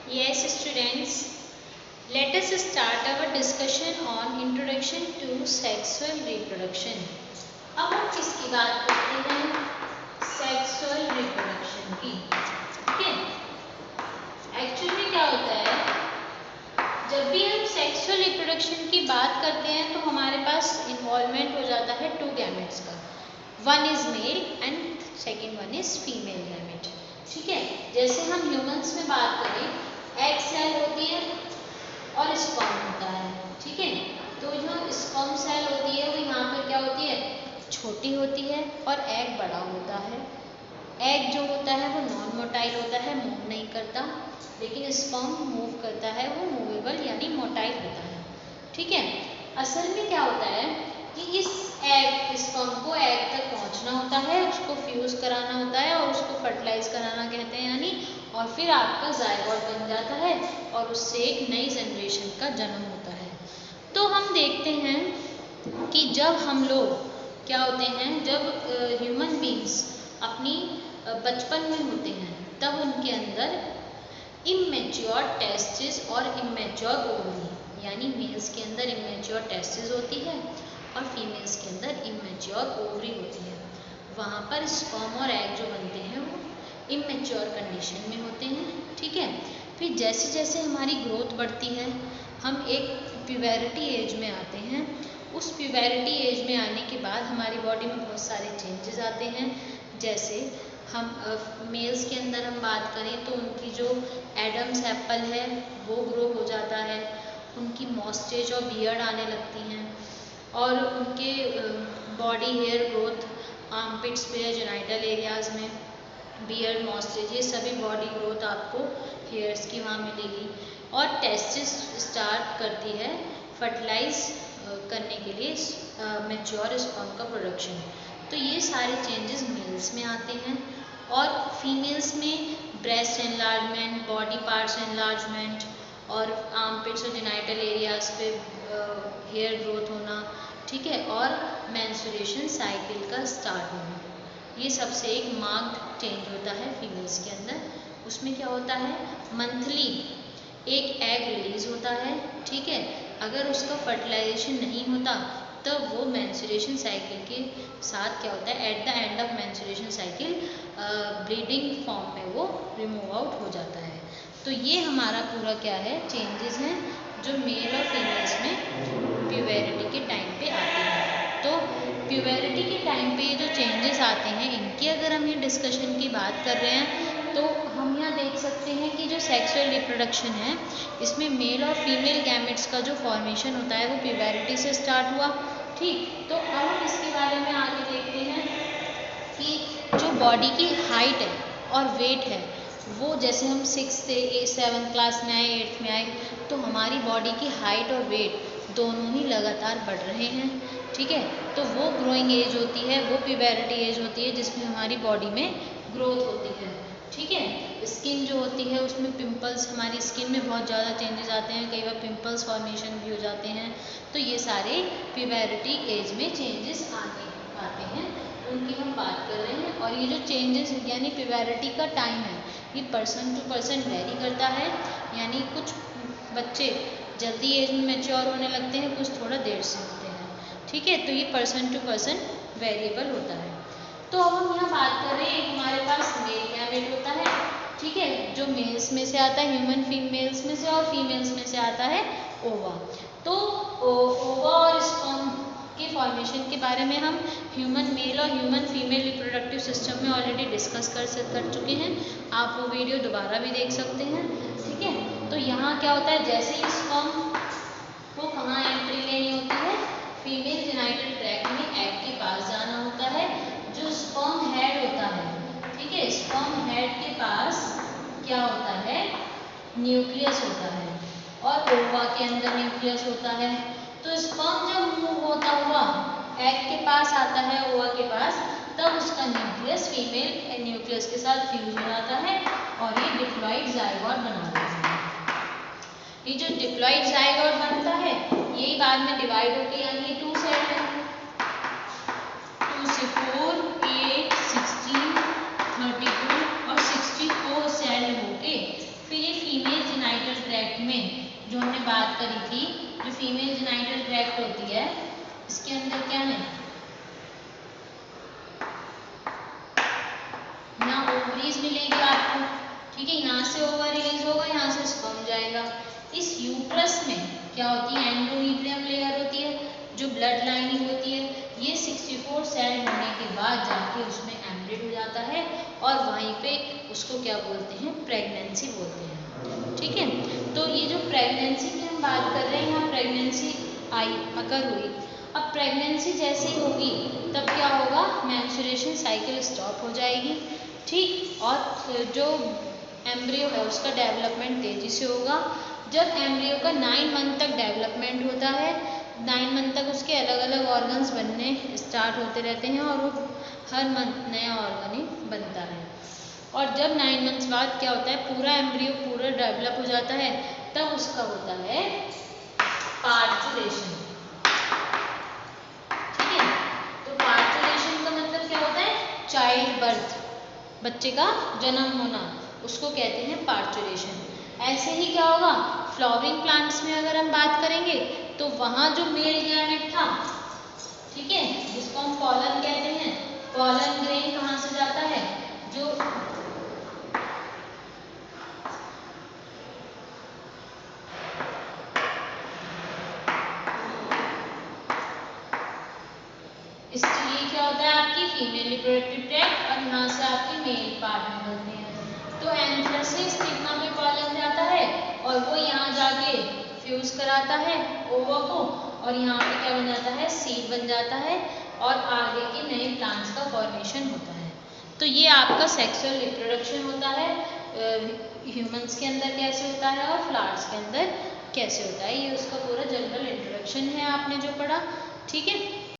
Yes, students, let us start our discussion on introduction to sexual reproduction. अब हम किसकी बात करते हैं? सेक्सुअल रिप्रोडक्शन की. ठीक है. एक्चुअली में क्या होता है, जब भी हम सेक्सुअल रिप्रोडक्शन की बात करते हैं तो हमारे पास इन्वॉल्वमेंट हो जाता है टू गैमेट्स का. One is male and second one is female gamete. ठीक है. जैसे हम ह्यूमंस में बात करें, एग सेल होती है और स्पर्म होता है. ठीक है. तो जो स्पर्म सेल होती है वो यहाँ पर क्या होती है, छोटी होती है और एग बड़ा होता है. एग जो होता है वो नॉन मोटाइल होता है, मूव नहीं करता, लेकिन स्पर्म मूव करता है, वो मूवेबल यानी मोटाइल होता है. ठीक है. असल में क्या होता है कि इस एग स्पर्म को एग तक पहुंचना होता है, उसको फ्यूज कराना होता है और उसको फर्टिलाइज कराना कहते हैं यानी, और फिर आपका जायगोट बन जाता है और उससे एक नई जनरेशन का जन्म होता है. तो हम देखते हैं कि जब हम लोग क्या होते हैं, जब ह्यूमन बींग्स अपनी बचपन में होते हैं तब उनके अंदर इमेच्योर टेस्टिस और इमेच्योर ओवरी, यानी मेल्स के अंदर इमेच्योर टेस्टिस होती है और फीमेल्स के अंदर इमेच्योर ओवरी होती है. वहाँ पर स्पर्म और एग जो बनते हैं वो इमेच्योर कंडीशन में होते हैं. ठीक है. फिर जैसे जैसे हमारी ग्रोथ बढ़ती है, हम एक प्यूबेरिटी एज में आते हैं. उस प्यूबेरिटी एज में आने के बाद हमारी बॉडी में बहुत सारे चेंजेस आते हैं. जैसे हम मेल्स के अंदर हम बात करें तो उनकी जो एडम्स एप्पल है वो ग्रो हो जाता है, उनकी मॉस्टेज और बियर्ड आने लगती हैं और उनके बॉडी हेयर ग्रोथ आर्मपिट्स पे, जेनाइटल एरियाज में बियर्ड, मॉस्टेज, ये सभी बॉडी ग्रोथ आपको हेयर्स की वहाँ मिलेगी. और टेस्टिस स्टार्ट करती है फर्टिलाइज करने के लिए मैच्योर स्पर्म का प्रोडक्शन. तो ये सारे चेंजेस मेल्स में आते हैं. और फीमेल्स में breast enlargement, body parts enlargement और आर्मपिट्स और जेनाइटल एरियाज पे हेयर ग्रोथ होना. ठीक है. और मेंस्ट्रुएशन साइकिल का स्टार्ट होना, ये सबसे एक मार्क्ड चेंज होता है फीमेल्स के अंदर. उसमें क्या होता है, मंथली एक एग रिलीज होता है. ठीक है. अगर उसका फर्टिलाइजेशन नहीं होता तब वो मेंस्ट्रुएशन साइकिल के साथ क्या होता है, at the end of menstruation cycle bleeding form में वो रिमूव आउट हो जाता है. तो ये हमारा पूरा क्या है, चेंजेस हैं जो मेल और फीमेल्स में प्यूबेरिटी के टाइम पे आते हैं. तो प्यूबेरिटी के टाइम पे ये जो चेंजेस आते हैं, इनकी अगर हम ये डिस्कशन की बात कर रहे हैं तो हम यहाँ देख सकते हैं कि जो सेक्सुअल रिप्रोडक्शन है इसमें मेल और फीमेल गैमेट्स का जो फॉर्मेशन होता है वो प्यूबेरिटी से स्टार्ट हुआ. ठीक. तो अब हम इसके बारे में आगे देखते हैं कि जो बॉडी की हाइट है और वेट है वो, जैसे हम 6 से 7 क्लास में आए, 8th में आए, तो हमारी बॉडी की हाइट और वेट दोनों ही लगातार बढ़ रहे हैं. ठीक है. तो वो ग्रोइंग एज होती है, वो प्यूबेरिटी एज होती है जिसमें हमारी बॉडी में ग्रोथ होती है. ठीक है. स्किन जो होती है उसमें पिंपल्स, हमारी स्किन में बहुत ज़्यादा चेंजेस आते हैं, कई बार पिंपल्स फॉर्मेशन भी हो जाते हैं. तो ये सारे प्यूबेरिटी एज में चेंजेस आते हैं, उनकी हम बात कर रहे हैं. और ये जो चेंजेस यानी प्यूबेरिटी का टाइम है ये पर्सन टू पर्सन वेरी करता है, यानी कुछ बच्चे जल्दी एज में मैच्योर होने लगते हैं, कुछ थोड़ा देर से होते हैं. ठीक है. तो ये पर्सन टू पर्सन वेरिएबल होता है. तो अब हम यहाँ बात कर रहे हैं, हमारे पास मेल गैमेट होता है. ठीक है. जो मेल्स में से आता है, ह्यूमन फीमेल्स में से, और फीमेल्स में से आता है ओवा. तो ओवा और स्पर्म के फॉर्मेशन के बारे में हम ह्यूमन मेल और ह्यूमन फीमेल रिप्रोडक्टिव सिस्टम में ऑलरेडी डिस्कस कर चुके हैं. आप वो वीडियो दोबारा भी देख सकते हैं. ठीक है. तो यहाँ क्या होता है, जैसे ही स्पर्म को कहाँ एंट्री लेनी होती है, फीमेल जेनाइटल ट्रैक्ट में एग के पास जाना होता है. जो स्पर्म हेड होता है, ठीक है, स्पर्म हेड के पास क्या होता है, न्यूक्लियस होता है और ओवा के अंदर न्यूक्लियस होता है. तो स्पर्म जब मूव होता हुआ एग के पास आता है, ओवा के पास, तब उसका न्यूक्लियस फीमेल न्यूक्लियस के साथ फ्यूज हो जाता है और ये डिप्लॉइड जाइगोट बनाता है. ये जो डिप्लॉइड जाइगोट बनता है यही बाद में डिवाइड होकर, यानी 2 सेल है, 2 से 4, 8, 16, 32 और 64 सेल होके फिर ये फीमेल ट्रैक्ट में जो हमने बात करी थी, जो फीमेल जेनाइटल ट्रैक्ट होती है, इसके अंदर क्या है, यहाँ ओवरीज मिलेगी आपको, ठीक है, यहाँ से ओवर रिलीज होगा, यहाँ से स्पर्म जाएगा। इस यूट्रस में क्या होती है, एंडोमीट्रियम लेयर होती है, जो ब्लड लाइनिंग होती है, ये 64 सेल होने के बाद जाके उसमें एम्ब्रियो हो जाता है और वहीं पे उसको क्या बोलते हैं, प्रेगनेंसी बोलते हैं, ठीक है। तो ये जो प्रेगनेंसी की हम बात कर रहे हैं, यहाँ प्रेगनेंसी आई अकर हुई, अब प्रेगनेंसी जैसे ही होगी तब क्या होगा, मेंस्ट्रुएशन साइकिल स्टॉप हो जाएगी, ठीक, और जो एम्ब्रियो है उसका डेवलपमेंट तेजी से होगा। जब एम्ब्रियो का 9 मंथ तक डेवलपमेंट होता है, 9 मंथ तक उसके अलग अलग ऑर्गन्स बनने स्टार्ट होते रहते हैं और वो हर मंथ नया ऑर्गन ही बनता है। और जब 9 मंथ्स बाद क्या होता है, पूरा एम्ब्रियो पूरा डेवलप हो जाता है, तब उसका होता है पार्चुरेशन, ठीक है। तो पार्चुरेशन का मतलब क्या होता है, चाइल्ड बर्थ, बच्चे का जन्म होना, उसको कहते हैं पार्चुरेशन। ऐसे ही क्या होगा, फ्लावरिंग प्लांट्स में अगर हम बात करेंगे तो वहाँ जो मेल गैमेट था, ठीक है, जिसको हम पॉलन कहते हैं, पॉलन ग्रेन कहाँ से जाता है, जो इसलिए क्या होता है, आपकी फीमेल रिप्रोडक्टिव ट्रैक्ट और यहाँ से आपके मेल पार्ट निकलते हैं। तो एंथर से स्टिग्मा में पॉलन जाता है और वो यहाँ जाके फ्यूज कराता है ओवा को और यहाँ पे क्या बन जाता है, सीड बन जाता है और आगे के नए प्लांट्स का फॉर्मेशन होता है। तो ये आपका सेक्सुअल रिप्रोडक्शन होता है, ह्यूमंस के अंदर कैसे होता है और फ्लावर्स के अंदर कैसे होता है, ये उसका पूरा जनरल इंट्रोडक्शन है आपने जो पढ़ा, ठीक है।